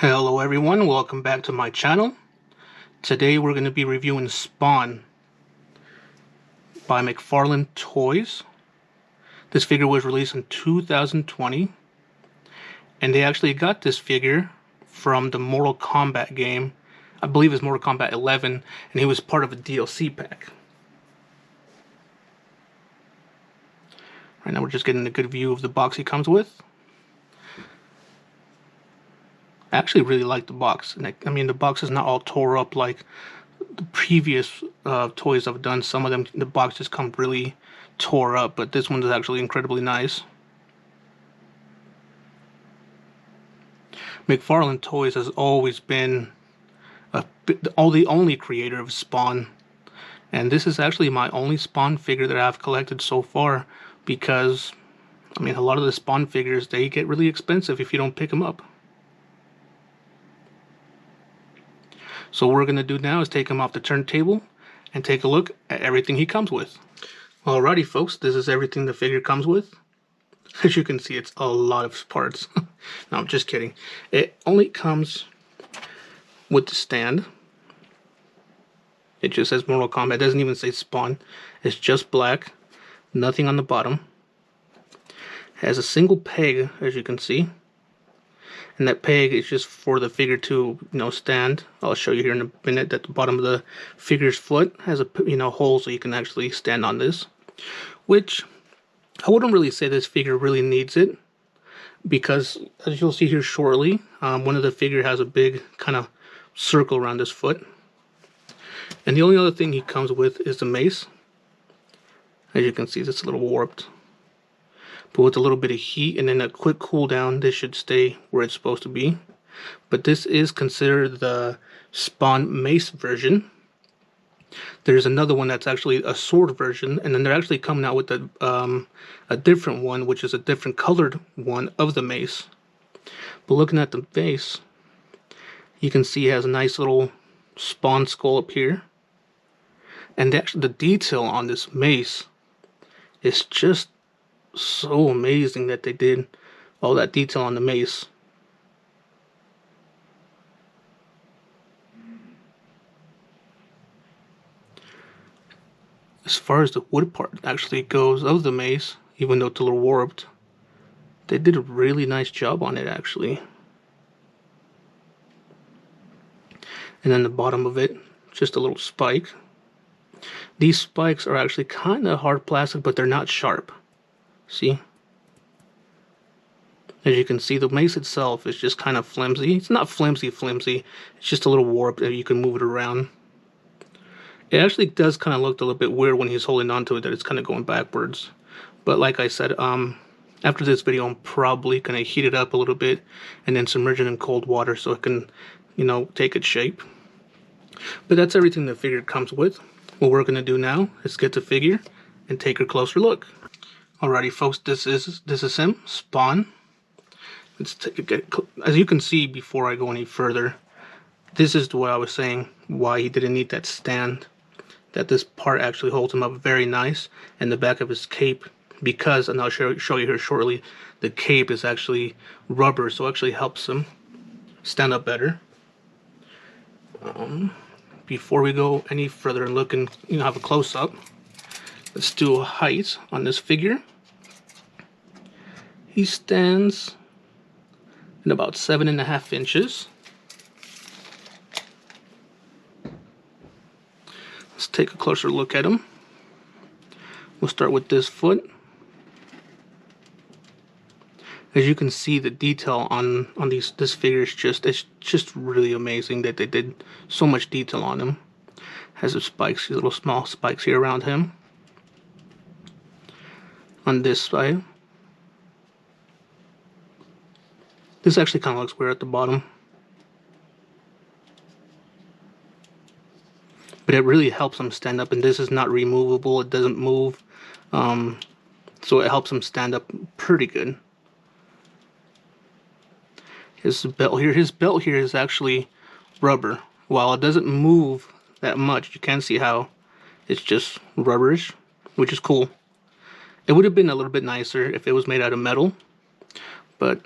Hello everyone, welcome back to my channel. Today we're going to be reviewing Spawn by McFarlane Toys. This figure was released in 2020, and they actually got this figure from the Mortal Kombat game. I believe it's Mortal Kombat 11, and he was part of a DLC pack. Right now we're just getting a good view of the box he comes with. I actually really like the box. I mean, the box is not all tore up like the previous toys I've done. Some of them, the box just come really tore up, but this one is actually incredibly nice. McFarlane Toys has always been the only creator of Spawn, and this is actually my only Spawn figure that I've collected so far, because I mean, a lot of the Spawn figures, they get really expensive if you don't pick them up. So what we're going to do now is take him off the turntable and take a look at everything he comes with. Alrighty folks, this is everything the figure comes with. As you can see, it's a lot of parts. No, I'm just kidding. It only comes with the stand. It just says Mortal Kombat. It doesn't even say Spawn. It's just black. Nothing on the bottom. It has a single peg, as you can see. And that peg is just for the figure to, stand. I'll show you here in a minute that the bottom of the figure's foot has a, hole so you can actually stand on this. Which, I wouldn't really say this figure really needs it, because as you'll see here shortly, one of the figure has a big kind of circle around his foot. And the only other thing he comes with is the mace. As you can see, it's a little warped. But with a little bit of heat and then a quick cool down, this should stay where it's supposed to be. But this is considered the Spawn mace version. There's another one that's actually a sword version, and then they're actually coming out with a different one, which is a different colored one of the mace. But looking at the base, you can see it has a nice little Spawn skull up here. And actually the detail on this mace is just so amazing that they did all that detail on the mace. As far as the wood part actually goes of the mace, even though it's a little warped, they did a really nice job on it actually. And then the bottom of it, just a little spike. These spikes are actually kind of hard plastic, but they're not sharp. See? As you can see, the mace itself is just kind of flimsy. It's not flimsy. It's just a little warped and you can move it around. It actually does kind of look a little bit weird when he's holding onto it, that it's kind of going backwards. But like I said, after this video, I'm probably going to heat it up a little bit and then submerge it in cold water so it can, take its shape. But that's everything the figure comes with. What we're going to do now is get the figure and take a closer look. Alrighty folks, this is him, Spawn. Let's as you can see before I go any further, this is what I was saying, why he didn't need that stand. That this part actually holds him up very nice, and the back of his cape, because, and I'll show you here shortly, the cape is actually rubber, so it actually helps him stand up better. Before we go any further and look and have a close-up, let's do a height on this figure. He stands at about 7.5 inches. Let's take a closer look at him. We'll start with this foot. As you can see, the detail on this figure is just really amazing that they did so much detail on him. Has his spikes, these little small spikes here around him. On this side, this actually kind of looks weird at the bottom, but it really helps him stand up, and this is not removable, it doesn't move, so it helps him stand up pretty good. His belt here is actually rubber. While it doesn't move that much, you can see how it's just rubberish, which is cool. It would have been a little bit nicer if it was made out of metal, but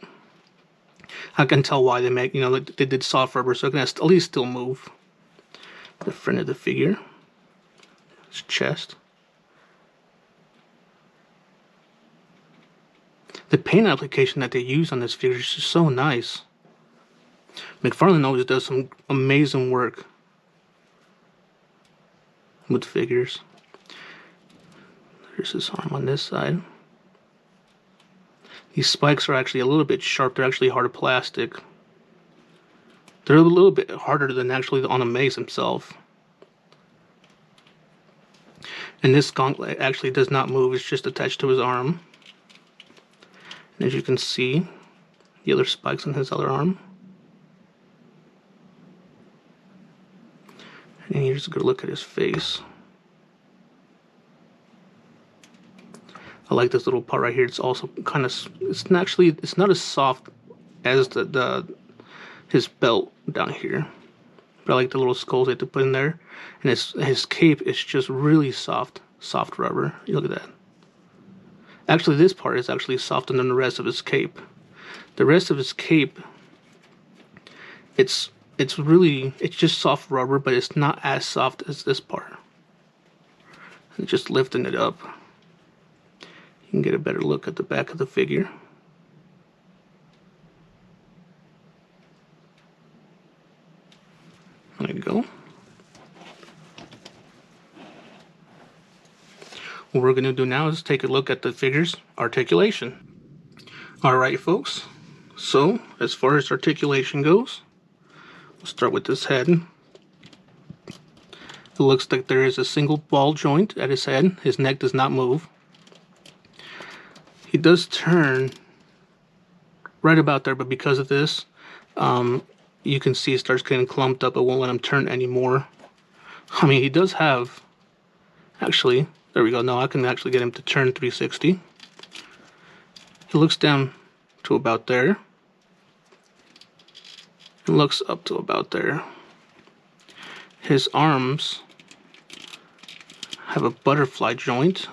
I can tell why they make, they did soft rubber, so it can at least still move. The front of the figure, his chest. The paint application that they use on this figure is just so nice. McFarlane always does some amazing work with figures. There's his arm on this side. These spikes are actually a little bit sharp. They're actually hard plastic. They're a little bit harder than actually on the mace himself. And this gauntlet actually does not move. It's just attached to his arm. And as you can see, the other spikes on his other arm. And here's a good look at his face. I like this little part right here. It's also kind of, it's not as soft as his belt down here. But I like the little skulls they had to put in there. And his cape is just really soft rubber. You look at that. Actually, this part is actually softer than the rest of his cape. The rest of his cape, it's just soft rubber, but it's not as soft as this part. And just lifting it up, you can get a better look at the back of the figure. There you go. What we're going to do now is take a look at the figure's articulation. Alright folks, so as far as articulation goes, we'll start with this head. It looks like there is a single ball joint at his head. His neck does not move. He does turn right about there, but because of this, you can see it starts getting clumped up. It won't let him turn anymore. I mean, he does have, actually, there we go. No, I can actually get him to turn 360. He looks down to about there. And looks up to about there. His arms have a butterfly joint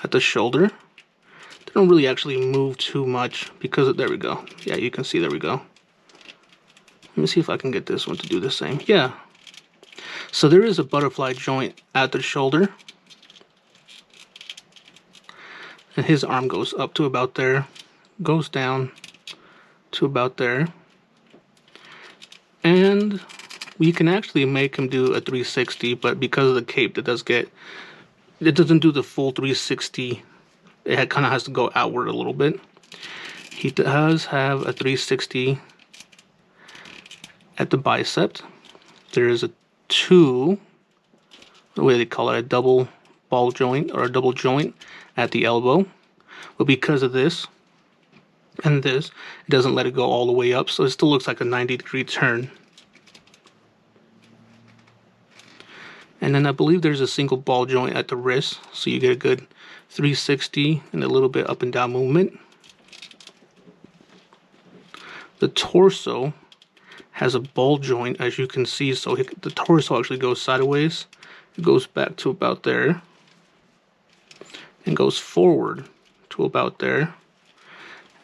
at the shoulder. They don't really actually move too much because of, there we go. Yeah, you can see, there we go. Let me see if I can get this one to do the same. Yeah. So there is a butterfly joint at the shoulder. And his arm goes up to about there. Goes down to about there. And we can actually make him do a 360, but because of the cape, it doesn't do the full 360. It kind of has to go outward a little bit. He does have a 360 at the bicep. There is a the way they call it, a double ball joint or a double joint at the elbow. But because of this and this, it doesn't let it go all the way up, so it still looks like a 90-degree turn. And then I believe there's a single ball joint at the wrist, so you get a good 360 and a little bit up and down movement. The torso has a ball joint, as you can see, so the torso actually goes sideways. It goes back to about there and goes forward to about there.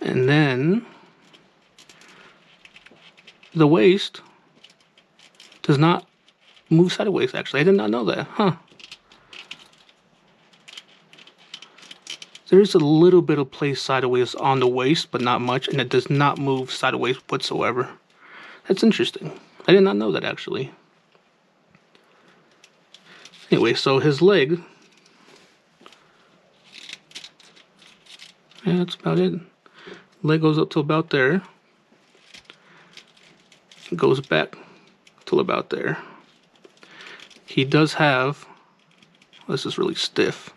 And then the waist does not move sideways, actually. I did not know that, huh? There's a little bit of play sideways on the waist, but not much, and it does not move sideways whatsoever. That's interesting. I did not know that, actually. Anyway, so his leg, yeah, that's about it. Leg goes up to about there. It goes back till about there. He does have, this is really stiff.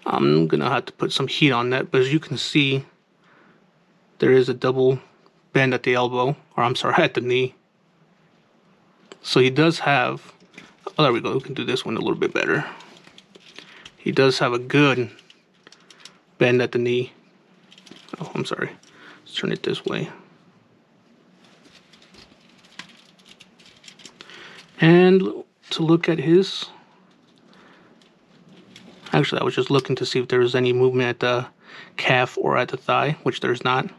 I'm gonna have to put some heat on that, but as you can see, there is a double bend at the elbow, or I'm sorry, at the knee. So he does have, oh, there we go, we can do this one a little bit better. He does have a good bend at the knee. Oh, I'm sorry, let's turn it this way. And to look at his, actually I was just looking to see if there was any movement at the calf or at the thigh, which there's not.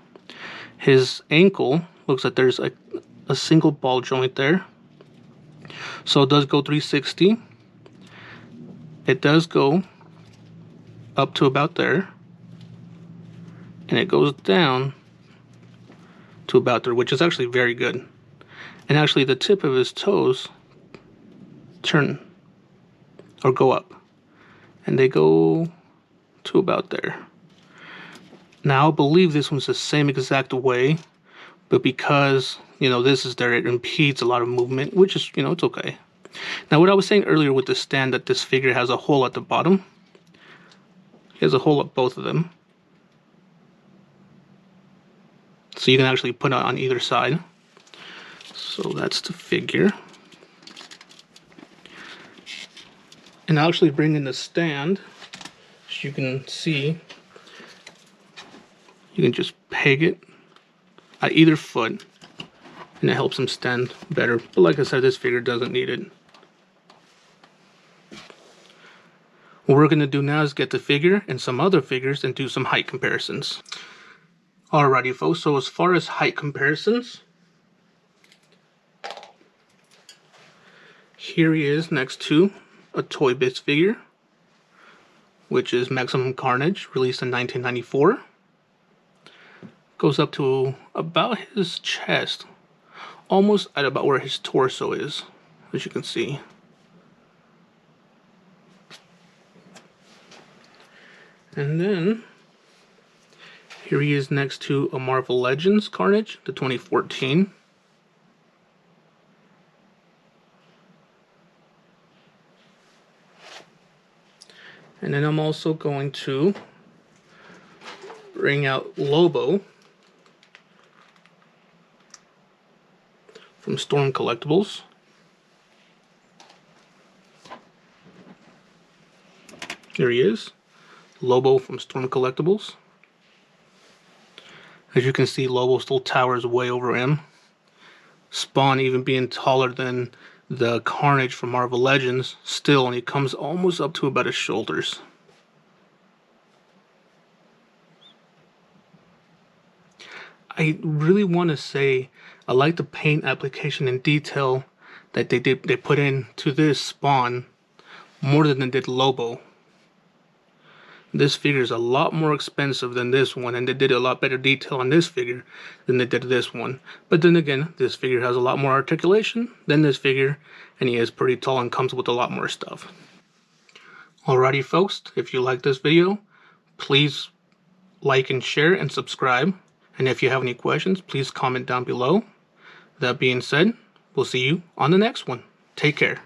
His ankle looks like there's a single ball joint there. So it does go 360. It does go up to about there. And it goes down to about there, which is actually very good. And actually the tip of his toes turn or go up. And they go to about there. Now I believe this one's the same exact way, but because, you know, this is there, it impedes a lot of movement, which is, you know, it's okay. Now what I was saying earlier with the stand, that this figure has a hole at the bottom. He has a hole at both of them. So you can actually put it on either side. So that's the figure. And I'll actually bring in the stand, as you can see. You can just peg it at either foot, and it helps him stand better. But like I said, this figure doesn't need it. What we're going to do now is get the figure and some other figures and do some height comparisons. Alrighty folks, so as far as height comparisons, here he is next to a Toy Biz figure, which is Maximum Carnage, released in 1994. Goes up to about his chest, almost at about where his torso is, as you can see. And then here he is next to a Marvel Legends Carnage, the 2014. And then I'm also going to bring out Lobo from Storm Collectibles. There he is, Lobo from Storm Collectibles. As you can see, Lobo still towers way over him. Spawn even being taller than the Carnage from Marvel Legends, still, and he comes almost up to about his shoulders. I really want to say I like the paint application and detail that they put into this Spawn more than they did Lobo. This figure is a lot more expensive than this one, and they did a lot better detail on this figure than they did this one. But then again, this figure has a lot more articulation than this figure, and he is pretty tall and comes with a lot more stuff. Alrighty folks, if you like this video, please like and share and subscribe. And if you have any questions, please comment down below. That being said, we'll see you on the next one. Take care.